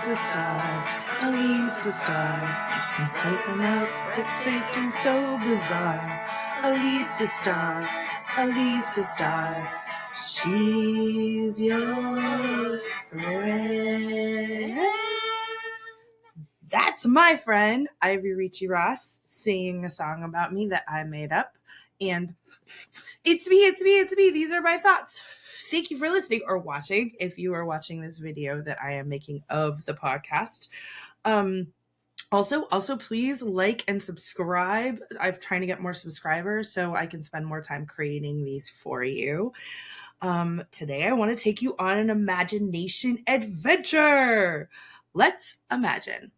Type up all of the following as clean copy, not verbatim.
Alisa Starr, Alisa Starr, and typing up dictating so bizarre. Alisa Starr, Alisa Starr, she's your friend. That's my friend, Ivy Ricci Ross, singing a song about me that I made up. And it's me. These are my thoughts. Thank you for listening or watching, if you are watching this video that I am making of the podcast. Also, please like and subscribe. I'm trying to get more subscribers so I can spend more time creating these for you. Today, I want to take you on an imagination adventure. Let's imagine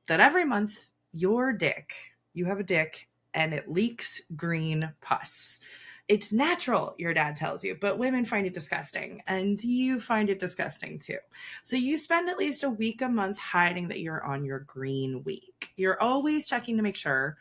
that every month you have a dick, and it leaks green pus. It's natural, your dad tells you, but women find it disgusting, and you find it disgusting too. So you spend at least a week a month hiding that you're on your green week. You're always checking to make sure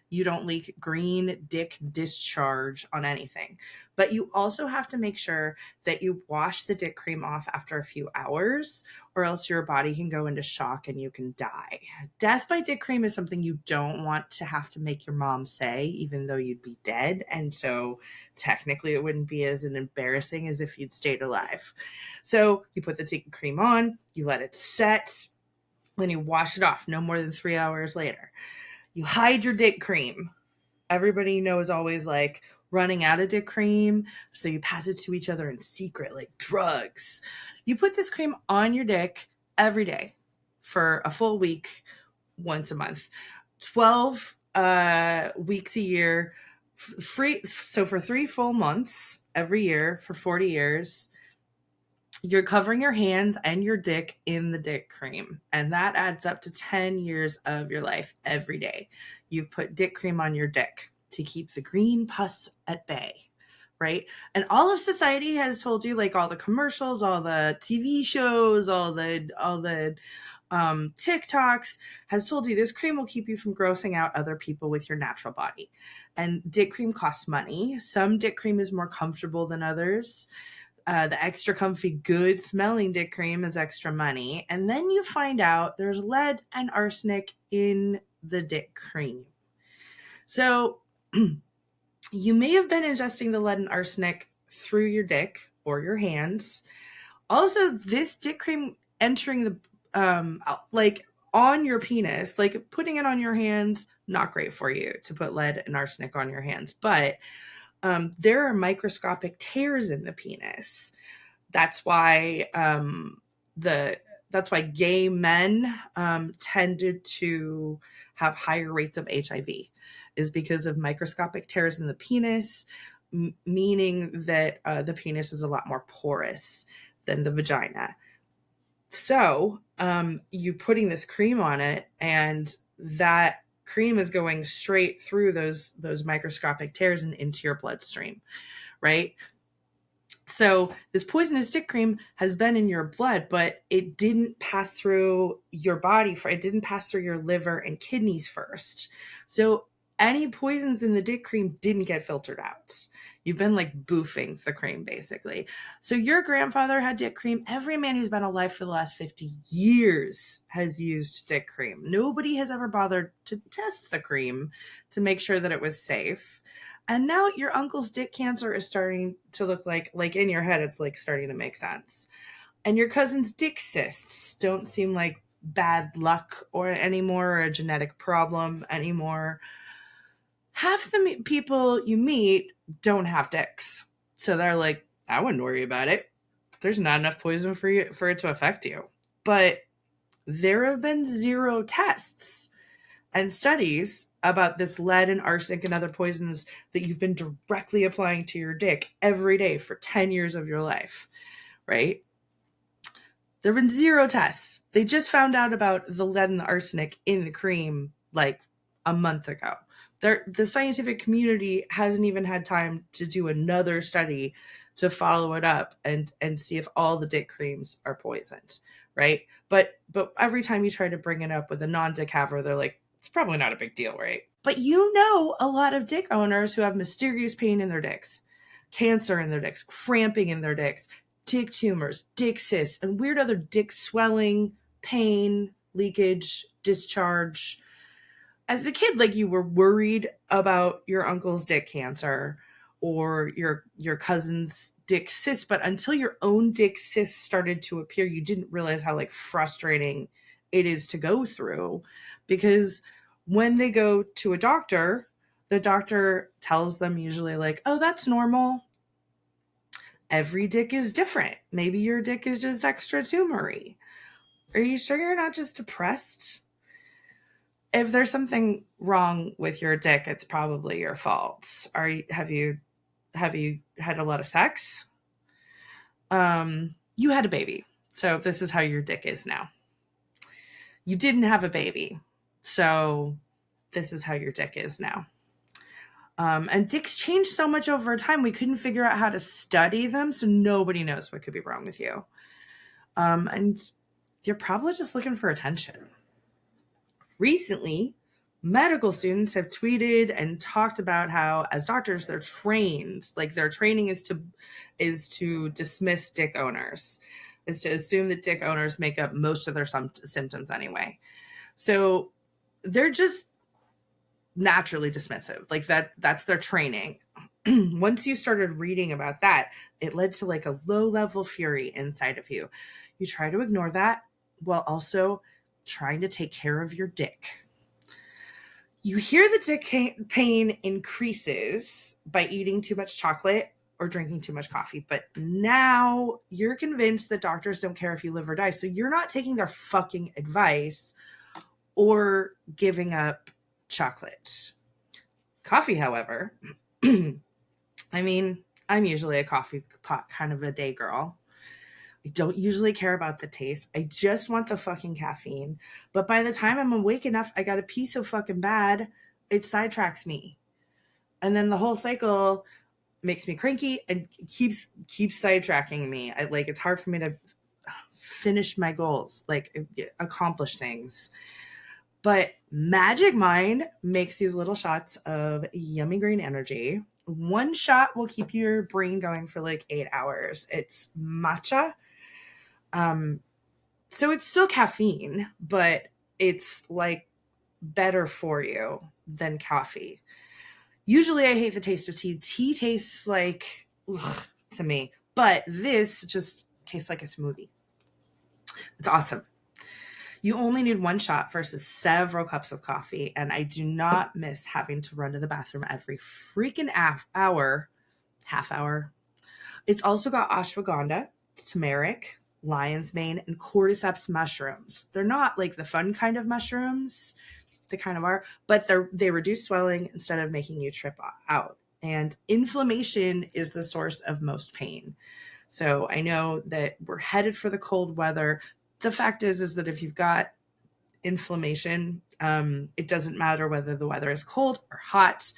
you don't leak green dick discharge on anything. But you also have to make sure that you wash the dick cream off after a few hours, or else your body can go into shock and you can die. Death by dick cream is something you don't want to have to make your mom say, even though you'd be dead. And so technically it wouldn't be as embarrassing as if you'd stayed alive. So you put the dick cream on, you let it set, then you wash it off no more than 3 hours later. You hide your dick cream. Everybody you know is always like running out of dick cream, so you pass it to each other in secret, like drugs. You put this cream on your dick every day for a full week, once a month, 12 weeks a year, free. So for 3 full months every year for 40 years, you're covering your hands and your dick in the dick cream. And that adds up to 10 years of your life every day. You've put dick cream on your dick to keep the green pus at bay, right? And all of society has told you, like all the commercials, all the TV shows, all the TikToks has told you this cream will keep you from grossing out other people with your natural body. And dick cream costs money. Some dick cream is more comfortable than others. The extra comfy, good smelling dick cream is extra money. And then you find out there's lead and arsenic in the dick cream. So you may have been ingesting the lead and arsenic through your dick or your hands. Also, this dick cream entering the, like on your penis, like putting it on your hands, not great for you to put lead and arsenic on your hands. But there are microscopic tears in the penis. That's why gay men tended to have higher rates of HIV, is because of microscopic tears in the penis, meaning that the penis is a lot more porous than the vagina. So you putting this cream on it, and that cream is going straight through those microscopic tears and into your bloodstream, right? So this poisonous dick cream has been in your blood, but it didn't pass through your body. It didn't pass through your liver and kidneys first. So any poisons in the dick cream didn't get filtered out. You've been like boofing the cream, basically. So your grandfather had dick cream. Every man who's been alive for the last 50 years has used dick cream. Nobody has ever bothered to test the cream to make sure that it was safe. And now your uncle's dick cancer is starting to look like in your head, it's like starting to make sense. And your cousin's dick cysts don't seem like bad luck or anymore, or a genetic problem anymore. Half the people you meet don't have dicks. So they're like, I wouldn't worry about it. There's not enough poison for it to affect you. But there have been 0 tests and studies about this lead and arsenic and other poisons that you've been directly applying to your dick every day for 10 years of your life, right? There have been 0 tests. They just found out about the lead and the arsenic in the cream like a month ago. The scientific community hasn't even had time to do another study to follow it up and see if all the dick creams are poisoned, right? But every time you try to bring it up with a non-dick haver, they're like, it's probably not a big deal, right? But you know a lot of dick owners who have mysterious pain in their dicks, cancer in their dicks, cramping in their dicks, dick tumors, dick cysts, and weird other dick swelling pain, leakage, discharge. As a kid, like, you were worried about your uncle's dick cancer or your cousin's dick cyst, but until your own dick cyst started to appear, you didn't realize how like frustrating it is to go through. Because when they go to a doctor, the doctor tells them usually like, oh, that's normal. Every dick is different. Maybe your dick is just extra tumory. Are you sure you're not just depressed? If there's something wrong with your dick, it's probably your fault. Have you had a lot of sex? You had a baby. So this is how your dick is now. You didn't have a baby. So this is how your dick is now. And dicks change so much over time. We couldn't figure out how to study them. So nobody knows what could be wrong with you. And you're probably just looking for attention. Recently, medical students have tweeted and talked about how, as doctors, they're trained. Like, their training is to dismiss dick owners, is to assume that dick owners make up most of their symptoms anyway. So they're just naturally dismissive. Like, that's their training. Once you started reading about that, it led to like a low-level fury inside of you. You try to ignore that while also trying to take care of your dick. You hear the dick pain increases by eating too much chocolate or drinking too much coffee, but now you're convinced that doctors don't care if you live or die, so you're not taking their fucking advice or giving up chocolate. Coffee, however, I mean, I'm usually a coffee pot kind of a day girl. I don't usually care about the taste. I just want the fucking caffeine. But by the time I'm awake enough, I got to pee so fucking bad, it sidetracks me. And then the whole cycle makes me cranky and keeps sidetracking me. It's hard for me to finish my goals, like accomplish things. But Magic Mind makes these little shots of yummy green energy. One shot will keep your brain going for like 8 hours. It's matcha. So it's still caffeine, but it's like better for you than coffee. Usually I hate the taste of tea. Tea tastes like ugh, to me, but this just tastes like a smoothie. It's awesome. You only need one shot versus several cups of coffee, and I do not miss having to run to the bathroom every freaking half hour. It's also got ashwagandha, turmeric, lion's mane, and cordyceps mushrooms. They're not like the fun kind of mushrooms. They kind of are, but they reduce swelling instead of making you trip out. And inflammation is the source of most pain. So I know that we're headed for the cold weather. The fact is that if you've got inflammation, it doesn't matter whether the weather is cold or hot.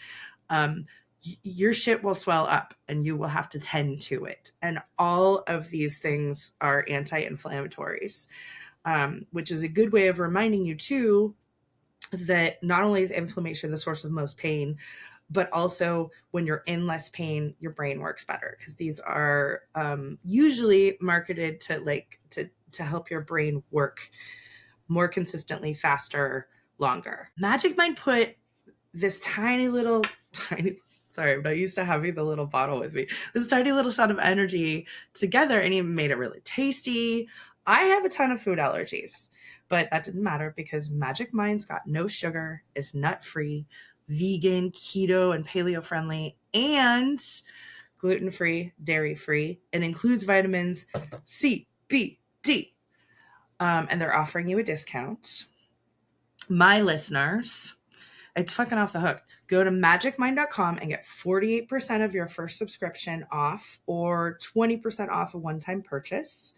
Your shit will swell up and you will have to tend to it. And all of these things are anti-inflammatories, which is a good way of reminding you too that not only is inflammation the source of most pain, but also when you're in less pain, your brain works better, because these are usually marketed to help your brain work more consistently, faster, longer. Magic Mind put this tiny, sorry, but I used to having the little bottle with me, this tiny little shot of energy together, and he made it really tasty. I have a ton of food allergies, but that didn't matter because Magic Mind's got no sugar, is nut-free, vegan, keto, and paleo-friendly, and gluten-free, dairy-free, and includes vitamins C, B, D. And they're offering you a discount. My listeners, it's fucking off the hook. Go to magicmind.com and get 48% of your first subscription off, or 20% off a one-time purchase.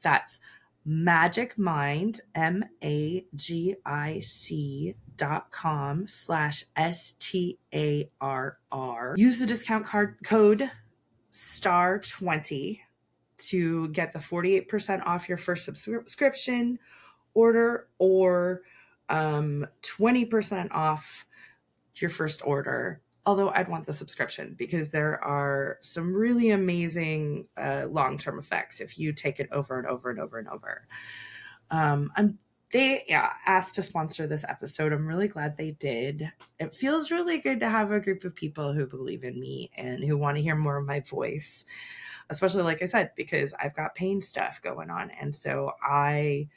That's magicmind, magic.com/STARR. Use the discount code STAR20 to get the 48% off your first subscription order, or 20% off your first order. Although I'd want the subscription because there are some really amazing long-term effects if you take it over and over and over and over. They asked to sponsor this episode. I'm really glad they did. It feels really good to have a group of people who believe in me and who want to hear more of my voice, especially like I said, because I've got pain stuff going on. And so I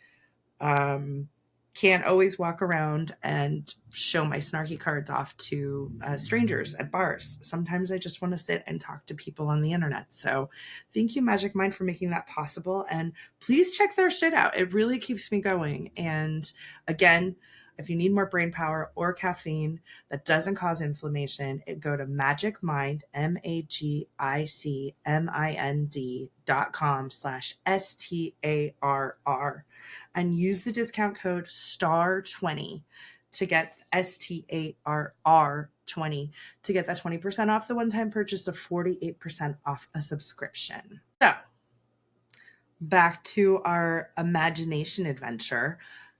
um, can't always walk around and show my snarky cards off to strangers at bars. Sometimes I just want to sit and talk to people on the internet. So thank you, Magic Mind, for making that possible. And please check their shit out. It really keeps me going. And again, if you need more brain power or caffeine that doesn't cause inflammation, go to Magic Mind, magicmind.com/STARR and use the discount code STAR20 to get STARR20 to get that 20% off the one-time purchase of 48% off a subscription. So back to our imagination adventure.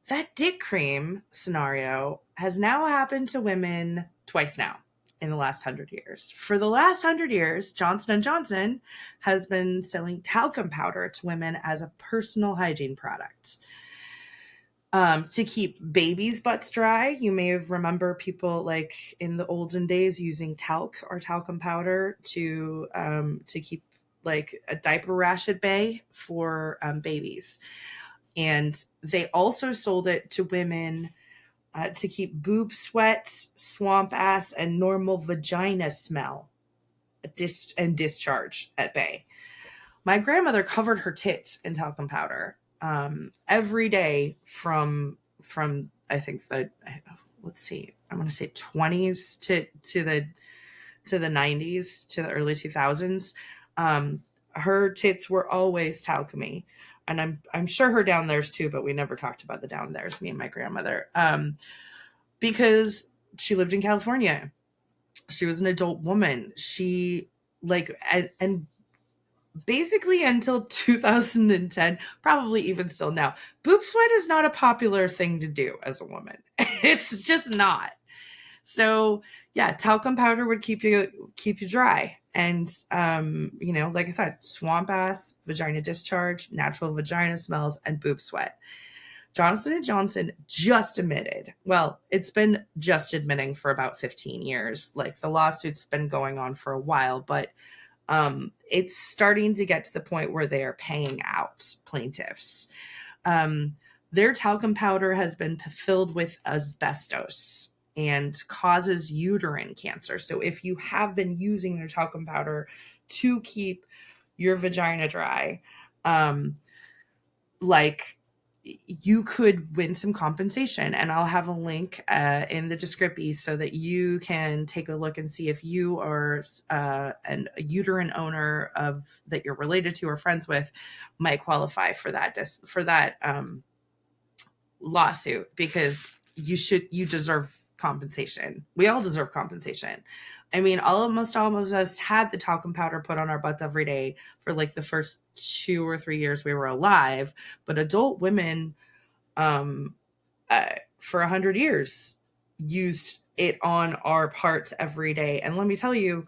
That dick cream scenario has now happened to women twice now in the last 100 years. For the last 100 years, Johnson & Johnson has been selling talcum powder to women as a personal hygiene product. To keep babies' butts dry. You may remember people like in the olden days using talc or talcum powder to keep like a diaper rash at bay for babies. And they also sold it to women to keep boob sweat, swamp ass, and normal vagina smell and discharge at bay. My grandmother covered her tits in talcum powder every day from I think the let's see, I'm going to say 20s to the 90s to the early 2000s. Her tits were always talcumy, and I'm sure her down there's too, but we never talked about the down there's, me and my grandmother, because she lived in California. She was an adult woman. She like and basically until 2010, probably even still now, boob sweat is not a popular thing to do as a woman. It's just not. So yeah, talcum powder would keep you dry. And like I said, swamp ass, vagina discharge, natural vagina smells, and boob sweat. Johnson & Johnson just admitted, well, it's been just admitting for about 15 years. Like the lawsuit's been going on for a while, but it's starting to get to the point where they are paying out plaintiffs. Their talcum powder has been filled with asbestos and causes uterine cancer. So if you have been using their talcum powder to keep your vagina dry, you could win some compensation, and I'll have a link in the description so that you can take a look and see if you are a uterine owner that you're related to or friends with might qualify for that lawsuit, because you deserve compensation. We all deserve compensation. I mean, almost all of us had the talcum powder put on our butts every day for like the first 2 or 3 years we were alive. But adult women, for 100 years, used it on our parts every day. And let me tell you,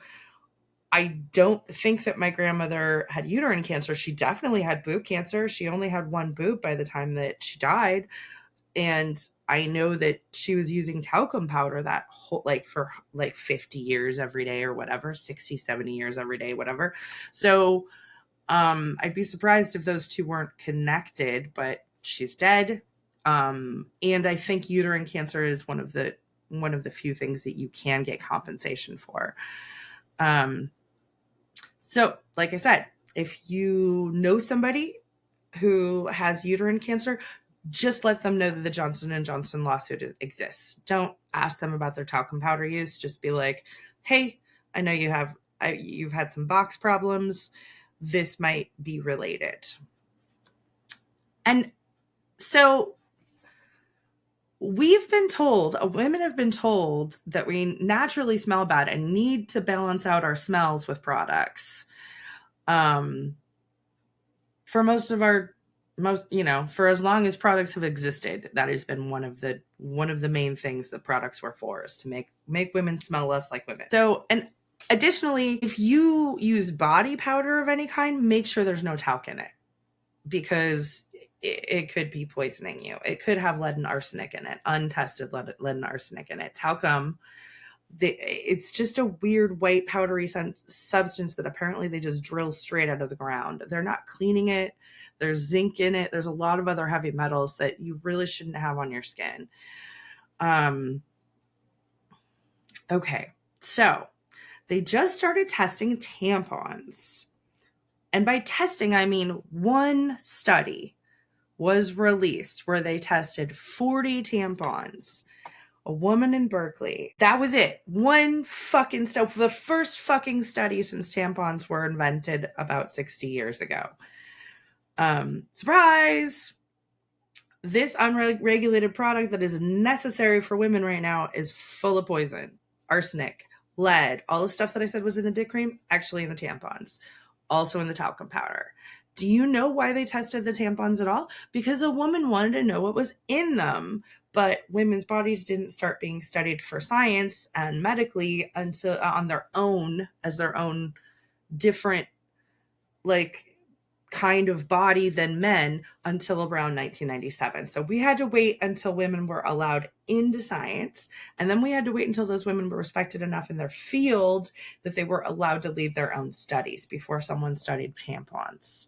I don't think that my grandmother had uterine cancer. She definitely had boob cancer. She only had one boob by the time that she died. And I know that she was using talcum powder that whole, for 50 years every day or whatever, 60, 70 years every day, whatever. So I'd be surprised if those two weren't connected, but she's dead. And I think uterine cancer is one of the few things that you can get compensation for. So like I said, if you know somebody who has uterine cancer, just let them know that the Johnson & Johnson lawsuit exists. Don't ask them about their talcum powder use. Just be like, hey, I know you've had some box problems. This might be related. And so women have been told that we naturally smell bad and need to balance out our smells with products. For for as long as products have existed, that has been one of the main things that products were for, is to make women smell less like women. So, and additionally, if you use body powder of any kind, make sure there's no talc in it, because it could be poisoning you. It could have lead and arsenic in it, untested lead and arsenic in it. How come? It's just a weird white powdery substance that apparently they just drill straight out of the ground. They're not cleaning it. There's zinc in it. There's a lot of other heavy metals that you really shouldn't have on your skin. Okay, so they just started testing tampons. And by testing, I mean one study was released where they tested 40 tampons. A woman in Berkeley. That was it. One fucking study. The first fucking study since tampons were invented about 60 years ago. Surprise! This unregulated product that is necessary for women right now is full of poison. Arsenic, lead, all the stuff that I said was in the dick cream, actually in the tampons. Also in the talcum powder. Do you know why they tested the tampons at all? Because a woman wanted to know what was in them. But women's bodies didn't start being studied for science and medically until on their own, as their own different, like, kind of body than men until around 1997. So we had to wait until women were allowed into science. And then we had to wait until those women were respected enough in their field that they were allowed to lead their own studies before someone studied tampons.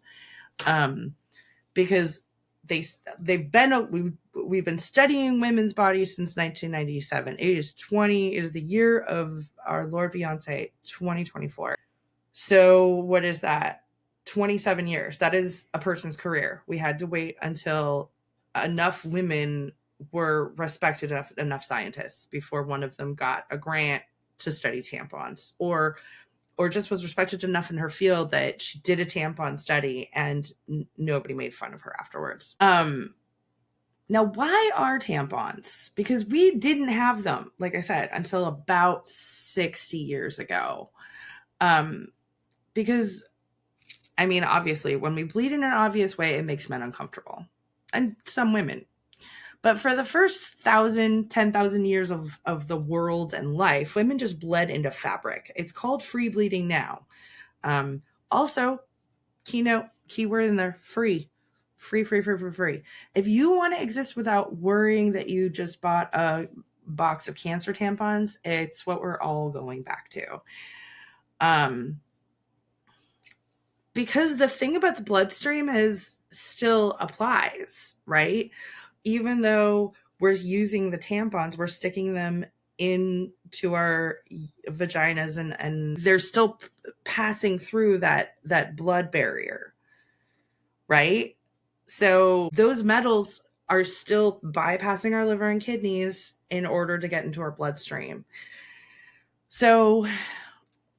Because we've been studying women's bodies since 1997. It is the year of our Lord Beyonce, 2024. So what is that? 27 years. That is a person's career. We had to wait until enough women were respected enough scientists before one of them got a grant to study tampons, or just was respected enough in her field that she did a tampon study and nobody made fun of her afterwards. Now, why are tampons? Because we didn't have them, like I said, until about 60 years ago. Because, I mean, obviously, when we bleed in an obvious way, it makes men uncomfortable. And some women. But for the first 10,000 years of the world and life, women just bled into fabric. It's called free bleeding now. Also, keyword in there, free. Free. If you want to exist without worrying that you just bought a box of cancer tampons, it's what we're all going back to. Because the thing about the bloodstream is still applies, right? Even though we're using the tampons, we're sticking them into our vaginas and they're still passing through that blood barrier, right? So those metals are still bypassing our liver and kidneys in order to get into our bloodstream. So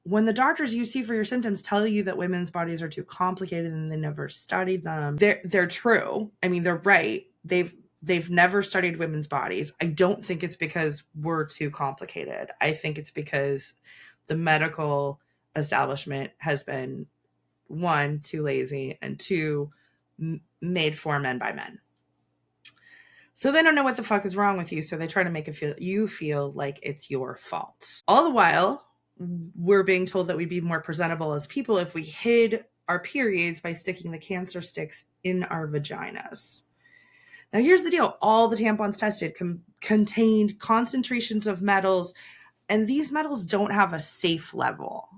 when the doctors you see for your symptoms tell you that women's bodies are too complicated and they never studied them, they're true. I mean, they're right. They've never studied women's bodies. I don't think it's because we're too complicated. I think it's because the medical establishment has been, one, too lazy, and two, made for men by men. So they don't know what the fuck is wrong with you, so they try to make you feel like it's your fault. All the while, we're being told that we'd be more presentable as people if we hid our periods by sticking the cancer sticks in our vaginas. Now, here's the deal. All the tampons tested contained concentrations of metals, and these metals don't have a safe level.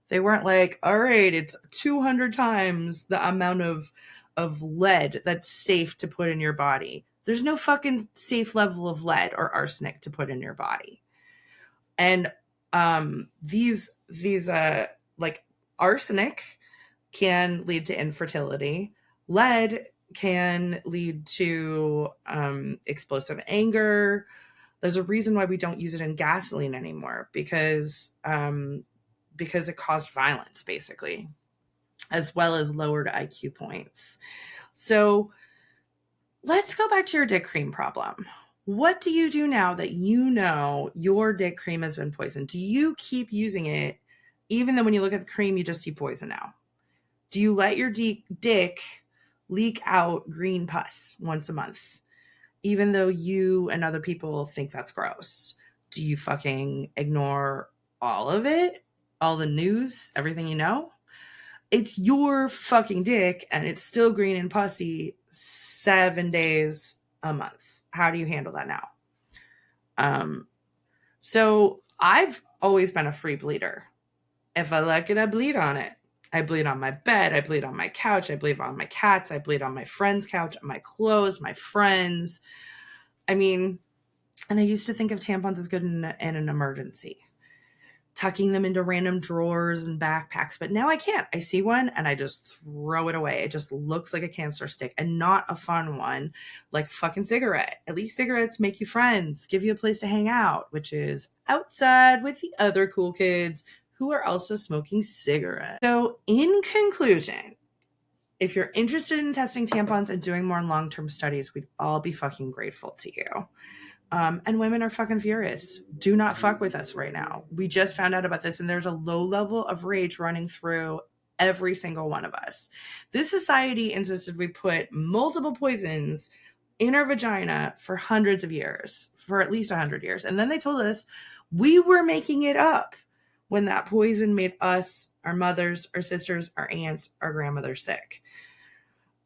They weren't like, all right, it's 200 times the amount of lead that's safe to put in your body. There's no fucking safe level of lead or arsenic to put in your body. And these like arsenic can lead to infertility. Lead can lead to explosive anger. There's a reason why we don't use it in gasoline anymore, because it caused violence, basically, as well as lowered IQ points. So let's go back to your dick cream problem. What do you do now that you know your dick cream has been poisoned? Do you keep using it even though when you look at the cream, you just see poison now? Do you let your dick leak out green pus once a month, even though you and other people think that's gross? Do you fucking ignore all of it? All the news, everything you know? It's your fucking dick and it's still green and pussy. 7 days a month. How do you handle that now? So I've always been a free bleeder. If I like it, I bleed on it. I bleed on my bed. I bleed on my couch. I bleed on my cats. I bleed on my friend's couch, my clothes, my friends. I mean, and I used to think of tampons as good in an emergency, tucking them into random drawers and backpacks. But now I can't. I see one and I just throw it away. It just looks like a cancer stick, and not a fun one, like fucking cigarette. At least cigarettes make you friends, give you a place to hang out, which is outside with the other cool kids who are also smoking cigarettes. So in conclusion, if you're interested in testing tampons and doing more long-term studies, we'd all be fucking grateful to you. And women are fucking furious. Do not fuck with us right now. We just found out about this, and there's a low level of rage running through every single one of us. This society insisted we put multiple poisons in our vagina for hundreds of years, for at least 100 years. And then they told us we were making it up when that poison made us, our mothers, our sisters, our aunts, our grandmothers sick.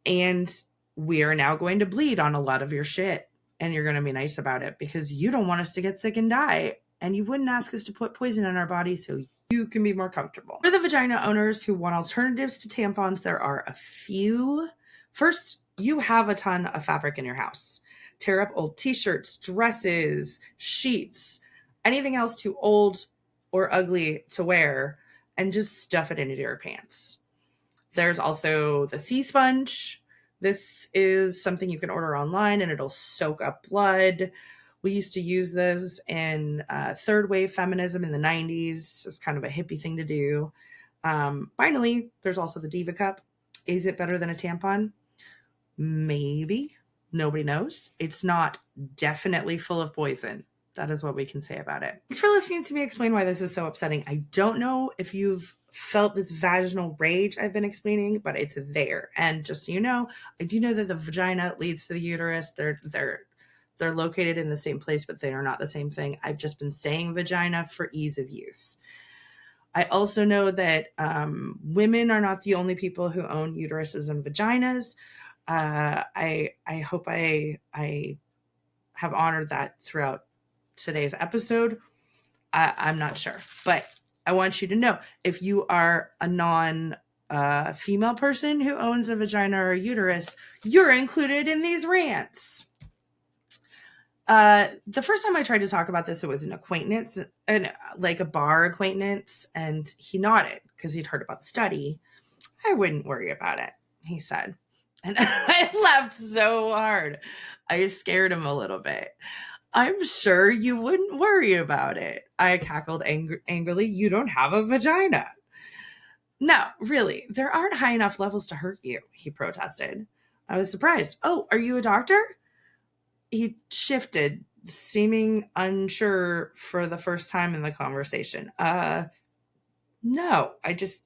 And we are now going to bleed on a lot of your shit. And you're going to be nice about it because you don't want us to get sick and die. And you wouldn't ask us to put poison in our body so you can be more comfortable. For the vagina owners who want alternatives to tampons, there are a few. First, you have a ton of fabric in your house. Tear up old t-shirts, dresses, sheets, anything else too old or ugly to wear, and just stuff it into your pants. There's also the sea sponge. This is something you can order online and it'll soak up blood. We used to use this in third wave feminism in the 90s. It was kind of a hippie thing to do. Finally, there's also the Diva Cup. Is it better than a tampon? Maybe. Nobody knows. It's not definitely full of poison. That is what we can say about it. Thanks for listening to me explain why this is so upsetting. I don't know if you've felt this vaginal rage I've been explaining, but it's there. And just so you know, I do know that the vagina leads to the uterus. They're located in the same place, but they are not the same thing. I've just been saying vagina for ease of use. I also know that women are not the only people who own uteruses and vaginas. I hope I have honored that throughout today's episode. I'm not sure, but I want you to know, if you are a non-female person who owns a vagina or a uterus, you're included in these rants. The first time I tried to talk about this, it was an acquaintance, like a bar acquaintance, and he nodded because he'd heard about the study. I wouldn't worry about it, he said. And I laughed so hard. I scared him a little bit. I'm sure you wouldn't worry about it. I cackled angrily. You don't have a vagina. No, really, there aren't high enough levels to hurt you, he protested. I was surprised. Oh, are you a doctor? He shifted, seeming unsure for the first time in the conversation. No, I just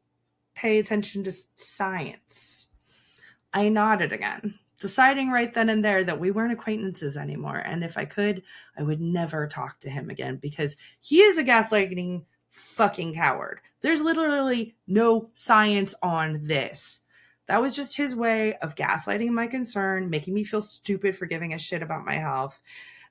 pay attention to science. I nodded again, deciding right then and there that we weren't acquaintances anymore. And if I could, I would never talk to him again because he is a gaslighting fucking coward. There's literally no science on this. That was just his way of gaslighting my concern, making me feel stupid for giving a shit about my health.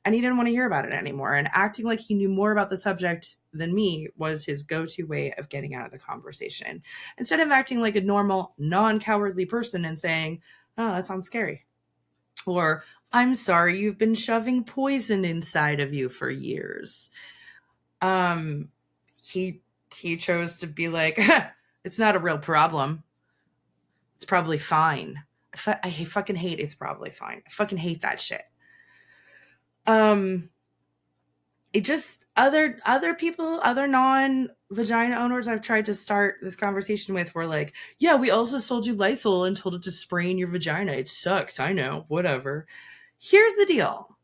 And he didn't want to hear about it anymore. And acting like he knew more about the subject than me was his go-to way of getting out of the conversation. Instead of acting like a normal, non-cowardly person and saying, oh, that sounds scary. Or, I'm sorry, you've been shoving poison inside of you for years. He chose to be like, it's not a real problem. It's probably fine. I fucking hate it's probably fine. I fucking hate that shit. It just, other people, other non-vagina owners I've tried to start this conversation with were like, yeah, we also sold you Lysol and told it to spray in your vagina. It sucks. I know, whatever. Here's the deal.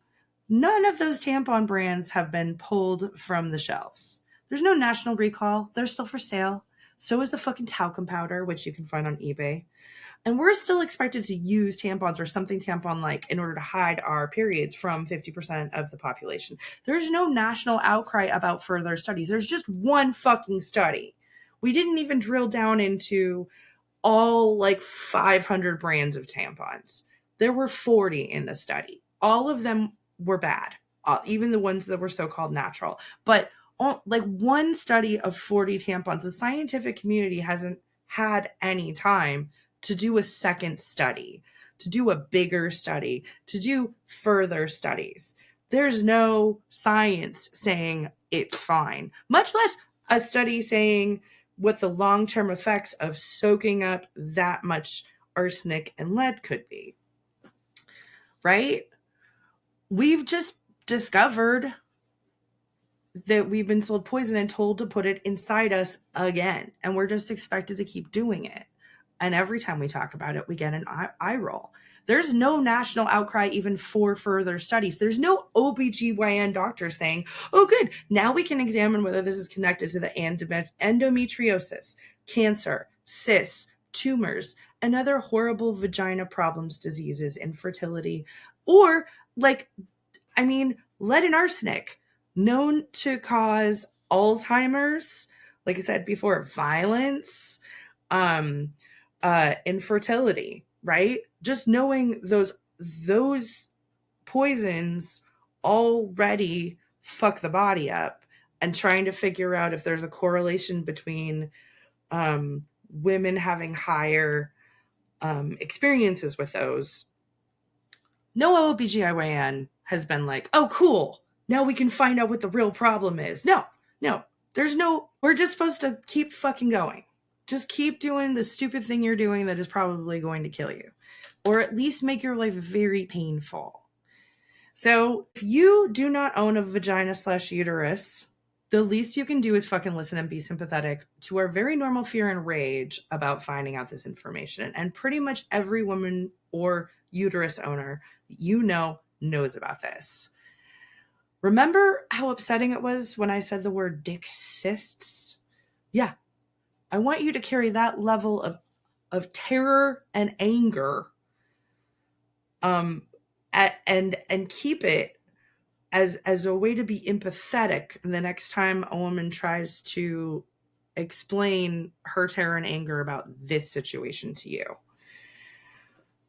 None of those tampon brands have been pulled from the shelves. There's no national recall. They're still for sale. So is the fucking talcum powder, which you can find on eBay. And we're still expected to use tampons or something tampon-like in order to hide our periods from 50% of the population. There's no national outcry about further studies. There's just one fucking study. We didn't even drill down into all like 500 brands of tampons. There were 40 in the study. All of them were bad, even the ones that were so-called natural. But like one study of 40 tampons, the scientific community hasn't had any time to do a second study, to do a bigger study, to do further studies. There's no science saying it's fine, much less a study saying what the long-term effects of soaking up that much arsenic and lead could be. Right? We've just discovered that we've been sold poison and told to put it inside us again. And we're just expected to keep doing it. And every time we talk about it, we get an eye roll. There's no national outcry even for further studies. There's no OBGYN doctor saying, oh, good, now we can examine whether this is connected to the endometriosis, cancer, cysts, tumors, and other horrible vagina problems, diseases, infertility, or lead and arsenic, known to cause Alzheimer's, like I said before, violence, infertility, right? Just knowing those poisons already fuck the body up, and trying to figure out if there's a correlation between women having higher experiences with those. No OBGYN has been like, oh, cool, now we can find out what the real problem is. No, we're just supposed to keep fucking going. Just keep doing the stupid thing you're doing that is probably going to kill you, or at least make your life very painful. So if you do not own a vagina/uterus, the least you can do is fucking listen and be sympathetic to our very normal fear and rage about finding out this information. And pretty much every woman or uterus owner knows about this. Remember how upsetting it was when I said the word dick cysts? Yeah. I want you to carry that level of terror and anger and keep it as a way to be empathetic the next time a woman tries to explain her terror and anger about this situation to you.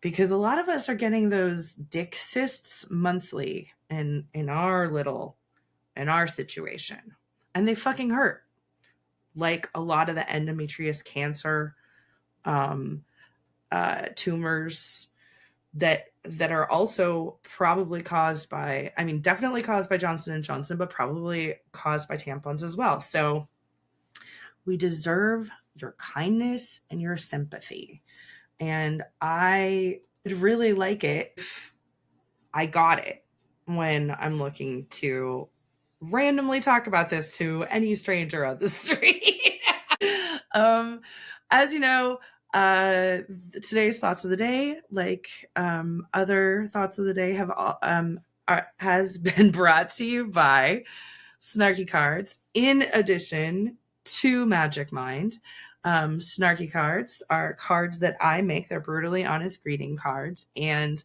Because a lot of us are getting those dick cysts monthly in our situation. And they fucking hurt. Like a lot of the endometrious cancer, tumors that are also probably caused by, definitely caused by Johnson & Johnson, but probably caused by tampons as well. So we deserve your kindness and your sympathy. And I would really like it if I got it when I'm looking to randomly talk about this to any stranger on the street. As you know, today's thoughts of the day, like other thoughts of the day, has been brought to you by Snarky Cards. In addition to Magic Mind, Snarky Cards are cards that I make. They're brutally honest greeting cards, and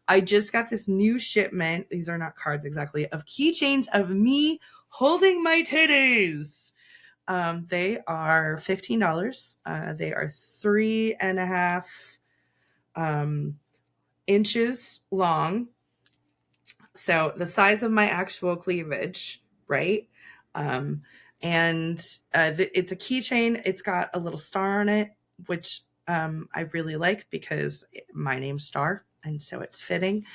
I just got this new shipment. These are not cards exactly, of keychains of me holding my titties. They are $15. They are 3.5 inches long. So the size of my actual cleavage, right? And it's a keychain. It's got a little star on it, which I really like because my name's Starr, and so it's fitting.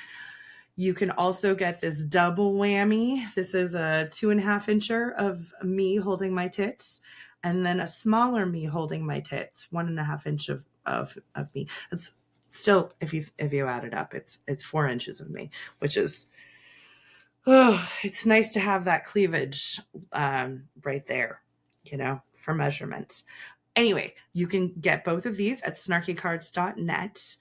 You can also get this double whammy. This is a 2.5 incher of me holding my tits, and then a smaller me holding my tits, 1.5 inch of me. It's still, if you add it up, it's 4 inches of me, which is, it's nice to have that cleavage right there, for measurements. Anyway, you can get both of these at snarkycards.net.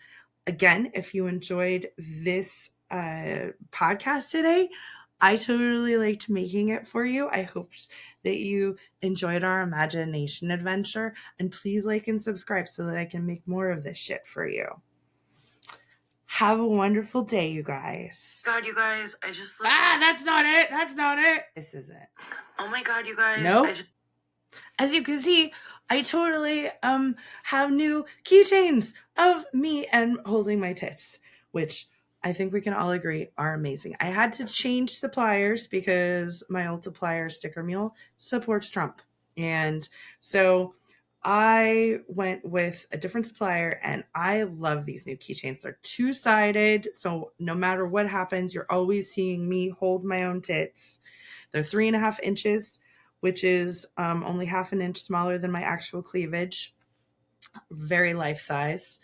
Again, if you enjoyed this podcast today, I totally liked making it for you. I hope that you enjoyed our imagination adventure, and please like and subscribe so that I can make more of this shit for you. Have a wonderful day, you guys. God, you guys, I just that's not it. This is it. Oh my God, you guys. Nope. As you can see, I totally have new keychains of me and holding my tits, which I think we can all agree are amazing. I had to change suppliers because my old supplier, Sticker Mule, supports Trump. And so I went with a different supplier, and I love these new keychains. They're two-sided, so no matter what happens, you're always seeing me hold my own tits. They're 3.5 inches, which is only half an inch smaller than my actual cleavage. Very life size.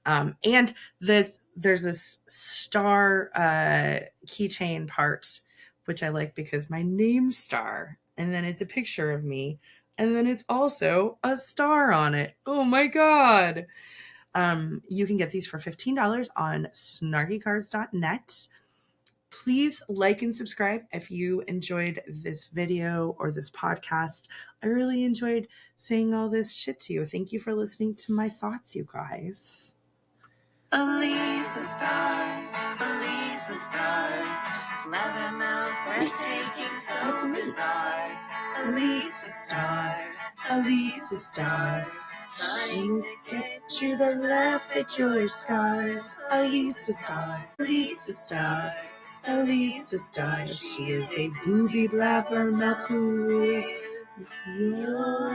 And there's this Starr keychain part, which I like because my name's Starr, and then it's a picture of me, and then it's also a star on it. Oh my God. You can get these for $15 on snarkycards.net. Please like and subscribe if you enjoyed this video or this podcast. I really enjoyed saying all this shit to you. Thank you for listening to my thoughts, you guys. Alisa Starr, Alisa Starr, clever mouth, breathtaking, so That's me. bizarre. Alisa Starr, Alisa Starr. She'll get you to laugh at your scars. Alisa Starr, Alisa Starr, Alisa Starr. She is a booby blabber mouth who is your